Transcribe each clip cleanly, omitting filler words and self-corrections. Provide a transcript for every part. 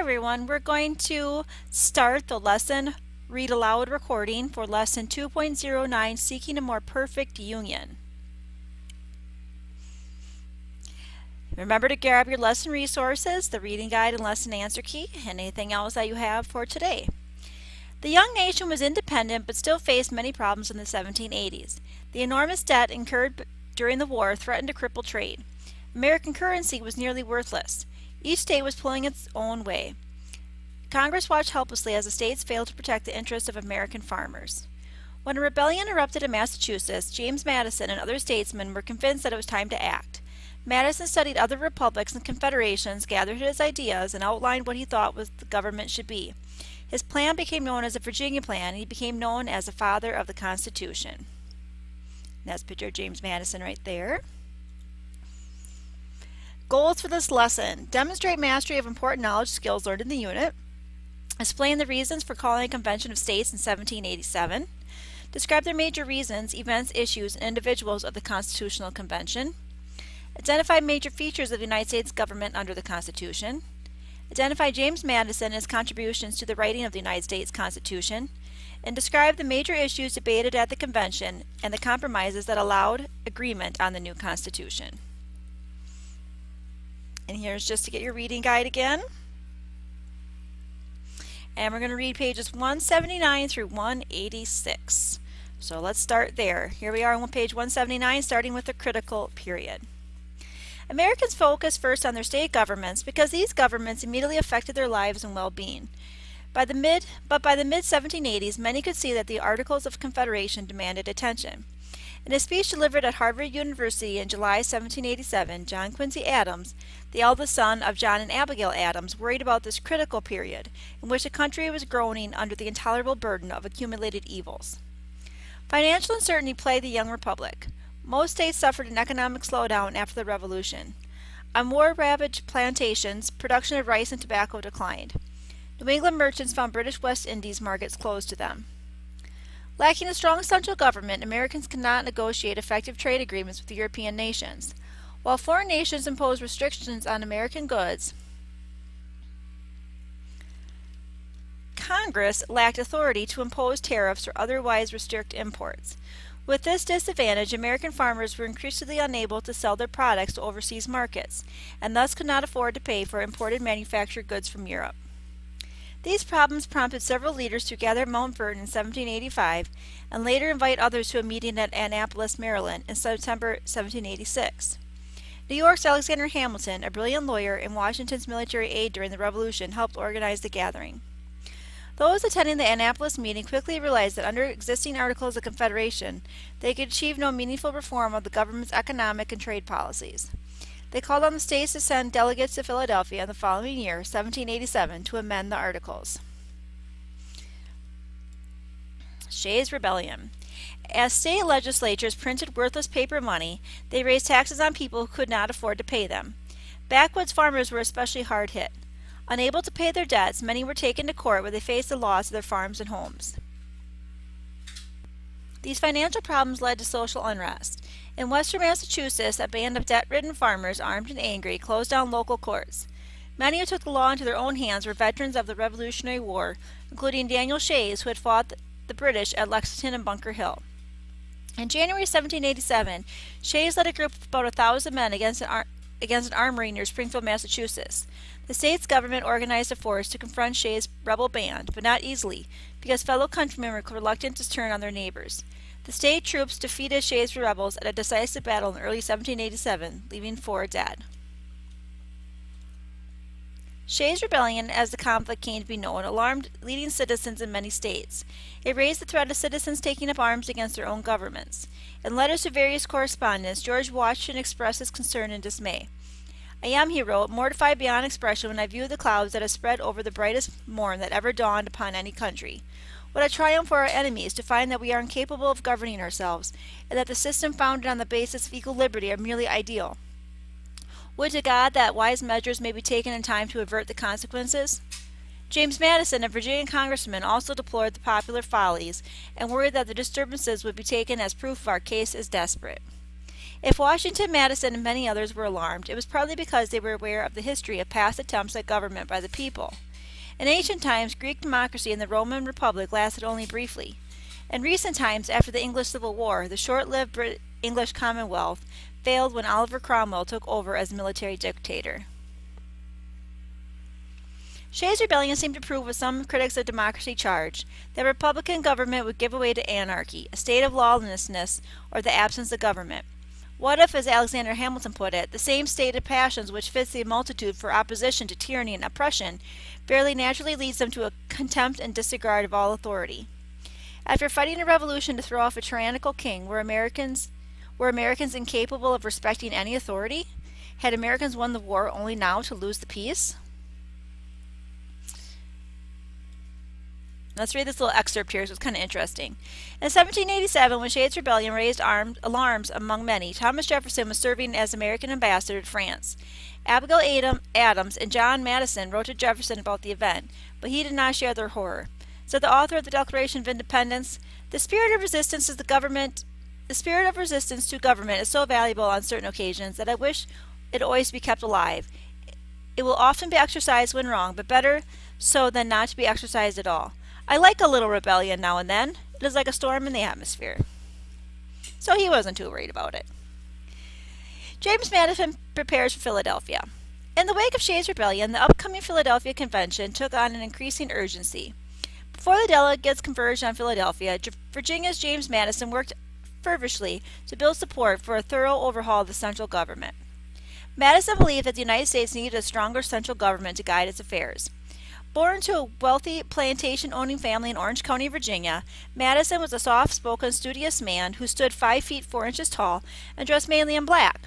everyone, we're going to start the lesson read aloud recording for lesson 2.09, Seeking a More Perfect Union. Remember to grab your lesson resources, the reading guide and lesson answer key, and anything else that you have for today. The young nation was independent but still faced many problems in the 1780s. The enormous debt incurred during the war threatened to cripple trade. American currency was nearly worthless. Each state was pulling its own way. Congress watched helplessly as the states failed to protect the interests of American farmers. When a rebellion erupted in Massachusetts, James Madison and other statesmen were convinced that it was time to act. Madison studied other republics and confederations, gathered his ideas, and outlined what he thought the government should be. His plan became known as the Virginia Plan, and he became known as the father of the Constitution. That's a picture of James Madison right there. Goals for this lesson: demonstrate mastery of important knowledge skills learned in the unit. Explain the reasons for calling a convention of states in 1787. Describe the major reasons, events, issues, and individuals of the Constitutional Convention. Identify major features of the United States government under the Constitution. Identify James Madison and his contributions to the writing of the United States Constitution. And describe the major issues debated at the convention and the compromises that allowed agreement on the new Constitution. And here's just to get your reading guide again. And we're going to read pages 179 through 186. So let's start there. Here we are on page 179, starting with the critical period. Americans focused first on their state governments because these governments immediately affected their lives and well-being. By the mid-1780s, many could see that the Articles of Confederation demanded attention. In a speech delivered at Harvard University in July 1787, John Quincy Adams, the eldest son of John and Abigail Adams, worried about this critical period in which the country was groaning under the intolerable burden of accumulated evils. Financial uncertainty plagued the young republic. Most states suffered an economic slowdown after the Revolution. On war-ravaged plantations, production of rice and tobacco declined. New England merchants found British West Indies markets closed to them. Lacking a strong central government, Americans could not negotiate effective trade agreements with European nations. While foreign nations imposed restrictions on American goods, Congress lacked authority to impose tariffs or otherwise restrict imports. With this disadvantage, American farmers were increasingly unable to sell their products to overseas markets, and thus could not afford to pay for imported manufactured goods from Europe. These problems prompted several leaders to gather at Mount Vernon in 1785 and later invite others to a meeting at Annapolis, Maryland in September 1786. New York's Alexander Hamilton, a brilliant lawyer and Washington's military aide during the Revolution, helped organize the gathering. Those attending the Annapolis meeting quickly realized that under existing Articles of Confederation, they could achieve no meaningful reform of the government's economic and trade policies. They called on the states to send delegates to Philadelphia the following year, 1787, to amend the Articles. Shays' Rebellion. As state legislatures printed worthless paper money, they raised taxes on people who could not afford to pay them. Backwoods farmers were especially hard hit. Unable to pay their debts, many were taken to court where they faced the loss of their farms and homes. These financial problems led to social unrest. In western Massachusetts, a band of debt-ridden farmers, armed and angry, closed down local courts. Many who took the law into their own hands were veterans of the Revolutionary War, including Daniel Shays, who had fought the British at Lexington and Bunker Hill. In January 1787, Shays led a group of about 1,000 men against an armory near Springfield, Massachusetts. The state's government organized a force to confront Shays' rebel band, but not easily, because fellow countrymen were reluctant to turn on their neighbors. The state troops defeated Shays' rebels at a decisive battle in early 1787, leaving 4 dead. Shays' Rebellion, as the conflict came to be known, alarmed leading citizens in many states. It raised the threat of citizens taking up arms against their own governments. In letters to various correspondents, George Washington expressed his concern and dismay. "I am," he wrote, "mortified beyond expression when I view the clouds that have spread over the brightest morn that ever dawned upon any country. What a triumph for our enemies to find that we are incapable of governing ourselves, and that the system founded on the basis of equal liberty are merely ideal. Would to God that wise measures may be taken in time to avert the consequences." James Madison, a Virginia congressman, also deplored the popular follies and worried that the disturbances would be taken as proof of our case as desperate. If Washington, Madison, and many others were alarmed, it was partly because they were aware of the history of past attempts at government by the people. In ancient times, Greek democracy and the Roman Republic lasted only briefly. In recent times, after the English Civil War, the short-lived English Commonwealth failed when Oliver Cromwell took over as military dictator. Shays' Rebellion seemed to prove what some critics of democracy charged, that a Republican government would give way to anarchy, a state of lawlessness, or the absence of government. What if, as Alexander Hamilton put it, the same state of passions which fits the multitude for opposition to tyranny and oppression fairly naturally leads them to a contempt and disregard of all authority? After fighting a revolution to throw off a tyrannical king, were Americans incapable of respecting any authority? Had Americans won the war only now to lose the peace? Let's read this little excerpt here, so it's kind of interesting. In 1787, when Shays' Rebellion raised alarms among many, Thomas Jefferson was serving as American ambassador to France. Abigail Adams and John Madison wrote to Jefferson about the event, but he did not share their horror. Said the author of the Declaration of Independence, "The spirit of resistance to government is so valuable on certain occasions that I wish it always be kept alive. It will often be exercised when wrong, but better so than not to be exercised at all. I like a little rebellion now and then. It is like a storm in the atmosphere." So he wasn't too worried about it. James Madison prepares for Philadelphia. In the wake of Shays' Rebellion, the upcoming Philadelphia Convention took on an increasing urgency. Before the delegates converged on Philadelphia, Virginia's James Madison worked feverishly to build support for a thorough overhaul of the central government. Madison believed that the United States needed a stronger central government to guide its affairs. Born to a wealthy plantation-owning family in Orange County, Virginia, Madison was a soft-spoken, studious man who stood 5 feet 4 inches tall and dressed mainly in black.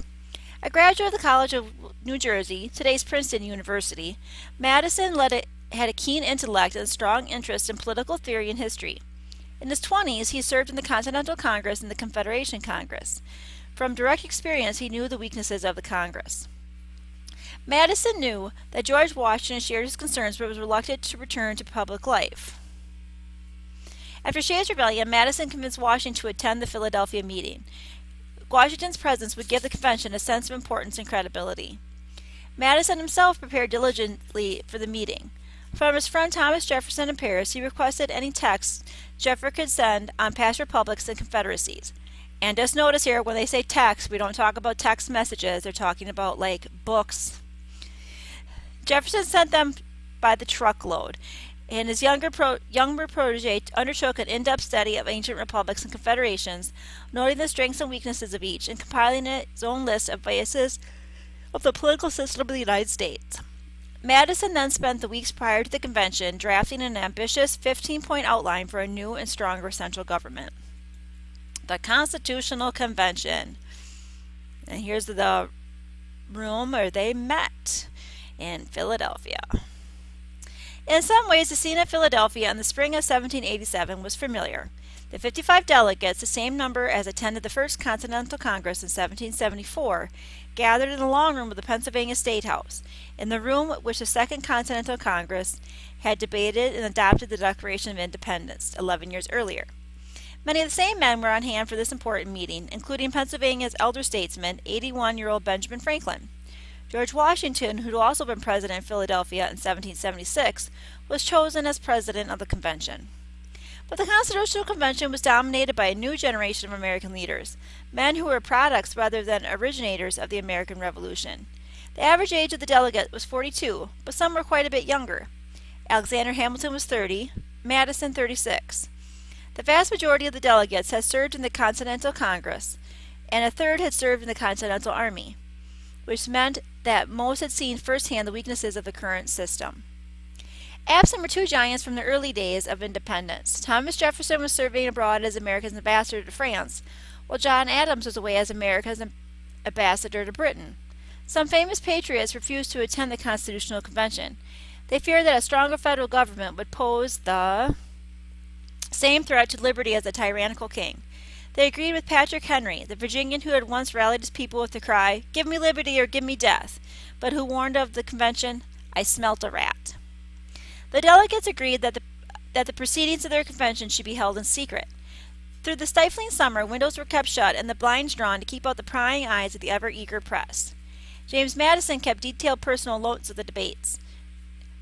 A graduate of the College of New Jersey, today's Princeton University, Madison had a keen intellect and strong interest in political theory and history. In his 20s, he served in the Continental Congress and the Confederation Congress. From direct experience, he knew the weaknesses of the Congress. Madison knew that George Washington shared his concerns but was reluctant to return to public life. After Shays' Rebellion, Madison convinced Washington to attend the Philadelphia meeting. Washington's presence would give the convention a sense of importance and credibility. Madison himself prepared diligently for the meeting. From his friend Thomas Jefferson in Paris, he requested any texts Jefferson could send on past republics and confederacies. And just notice here, when they say text, we don't talk about text messages. They're talking about, like, books. Jefferson sent them by the truckload, and his younger protege undertook an in-depth study of ancient republics and confederations, noting the strengths and weaknesses of each, and compiling his own list of biases of the political system of the United States. Madison then spent the weeks prior to the convention drafting an ambitious 15-point outline for a new and stronger central government. The Constitutional Convention. And here's the room where they met, in Philadelphia. In some ways, the scene at Philadelphia in the spring of 1787 was familiar. The 55 delegates, the same number as attended the First Continental Congress in 1774, gathered in the long room of the Pennsylvania State House, in the room which the Second Continental Congress had debated and adopted the Declaration of Independence 11 years earlier. Many of the same men were on hand for this important meeting, including Pennsylvania's elder statesman, 81-year-old Benjamin Franklin. George Washington, who had also been president of Philadelphia in 1776, was chosen as president of the convention. But the Constitutional Convention was dominated by a new generation of American leaders, men who were products rather than originators of the American Revolution. The average age of the delegate was 42, but some were quite a bit younger. Alexander Hamilton was 30, Madison 36. The vast majority of the delegates had served in the Continental Congress, and a third had served in the Continental Army, which meant that most had seen firsthand the weaknesses of the current system. Absent were two giants from the early days of independence. Thomas Jefferson was serving abroad as America's ambassador to France, while John Adams was away as America's ambassador to Britain. Some famous patriots refused to attend the Constitutional Convention. They feared that a stronger federal government would pose the same threat to liberty as a tyrannical king. They agreed with Patrick Henry, the Virginian who had once rallied his people with the cry, "Give me liberty or give me death," but who warned of the convention, "I smelt a rat." The delegates agreed that the proceedings of their convention should be held in secret. Through the stifling summer, windows were kept shut and the blinds drawn to keep out the prying eyes of the ever-eager press. James Madison kept detailed personal notes of the debates.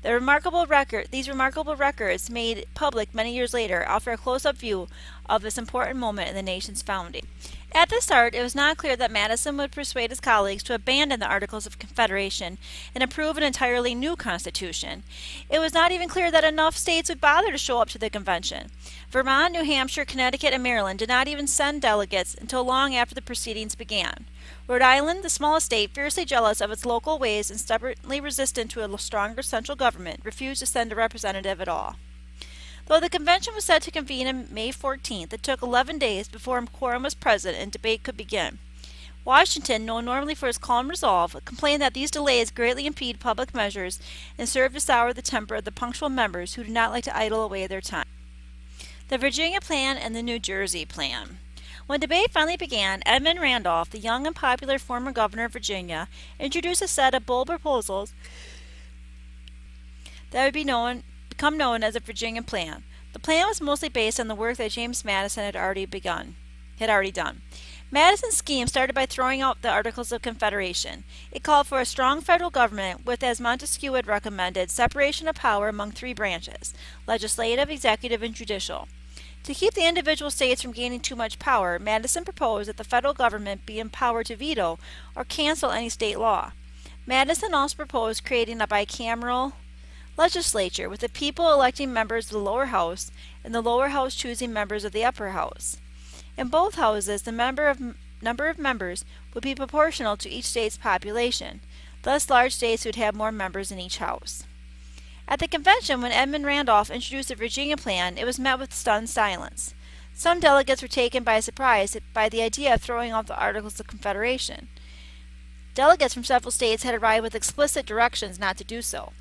These remarkable records, made public many years later, offer a close-up view of this important moment in the nation's founding. At the start, it was not clear that Madison would persuade his colleagues to abandon the Articles of Confederation and approve an entirely new Constitution. It was not even clear that enough states would bother to show up to the convention. Vermont, New Hampshire, Connecticut, and Maryland did not even send delegates until long after the proceedings began. Rhode Island, the smallest state, fiercely jealous of its local ways and stubbornly resistant to a stronger central government, refused to send a representative at all. Though the convention was set to convene on May 14th, it took 11 days before a quorum was present and debate could begin. Washington, known normally for his calm resolve, complained that these delays greatly impede public measures and serve to sour the temper of the punctual members who did not like to idle away their time. The Virginia Plan and the New Jersey Plan. When debate finally began, Edmund Randolph, the young and popular former governor of Virginia, introduced a set of bold proposals that would become known as the Virginia Plan. The plan was mostly based on the work that James Madison had already done. Madison's scheme started by throwing out the Articles of Confederation. It called for a strong federal government with, as Montesquieu had recommended, separation of power among three branches: legislative, executive, and judicial. To keep the individual states from gaining too much power, Madison proposed that the federal government be empowered to veto or cancel any state law. Madison also proposed creating a bicameral legislature, with the people electing members of the lower house and the lower house choosing members of the upper house. In both houses, the number of members would be proportional to each state's population. Thus, large states would have more members in each house. At the convention, when Edmund Randolph introduced the Virginia Plan, it was met with stunned silence. Some delegates were taken by surprise by the idea of throwing out the Articles of Confederation. Delegates from several states had arrived with explicit directions not to do so.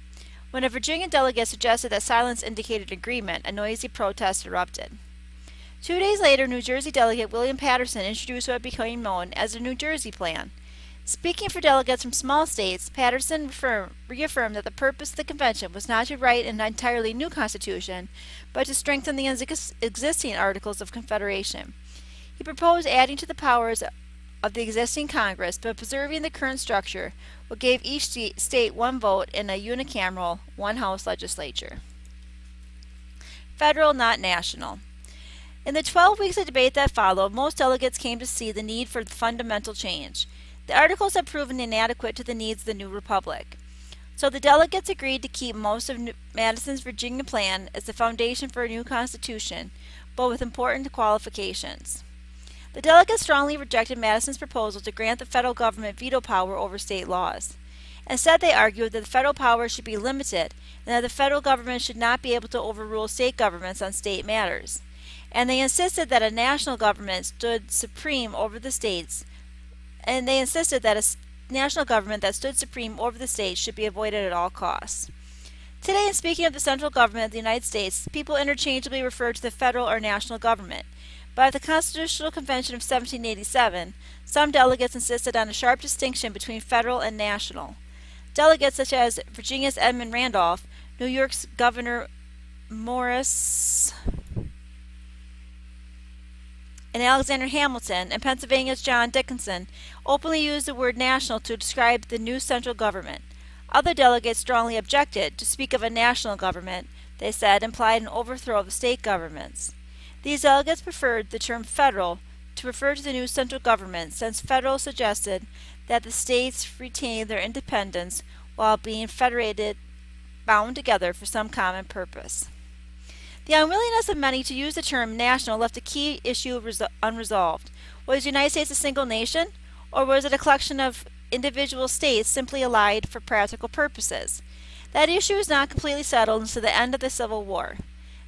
When a Virginia delegate suggested that silence indicated agreement, a noisy protest erupted. 2 days later, New Jersey delegate William Paterson introduced what became known as the New Jersey Plan. Speaking for delegates from small states, Paterson reaffirmed that the purpose of the convention was not to write an entirely new constitution, but to strengthen the existing Articles of Confederation. He proposed adding to the powers of the existing Congress, but preserving the current structure, what gave each state one vote in a unicameral, one-house legislature. Federal, not national. In the 12 weeks of debate that followed, most delegates came to see the need for fundamental change. The Articles had proven inadequate to the needs of the new republic. So the delegates agreed to keep most of Madison's Virginia Plan as the foundation for a new constitution, but with important qualifications. The delegates strongly rejected Madison's proposal to grant the federal government veto power over state laws. Instead, they argued that the federal power should be limited and that the federal government should not be able to overrule state governments on state matters. And they insisted that a national government stood supreme over the states national government that stood supreme over the states should be avoided at all costs. Today, in speaking of the central government of the United States, people interchangeably refer to the federal or national government. But at the Constitutional Convention of 1787, some delegates insisted on a sharp distinction between federal and national. Delegates such as Virginia's Edmund Randolph, New York's Gouverneur Morris, and Alexander Hamilton, and Pennsylvania's John Dickinson openly used the word national to describe the new central government. Other delegates strongly objected. To speak of a national government, they said, implied an overthrow of the state governments. These delegates preferred the term federal to refer to the new central government, since federal suggested that the states retain their independence while being bound together for some common purpose. The unwillingness of many to use the term national left a key issue unresolved. Was the United States a single nation, or was it a collection of individual states simply allied for practical purposes? That issue was not completely settled until the end of the Civil War.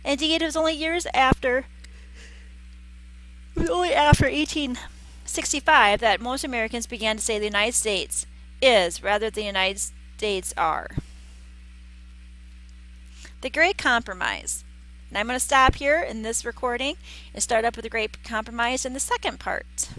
Indeed, it was only after 1865 that most Americans began to say the United States is rather than the United States are. The Great Compromise. And I'm going to stop here in this recording and start up with the Great Compromise in the second part.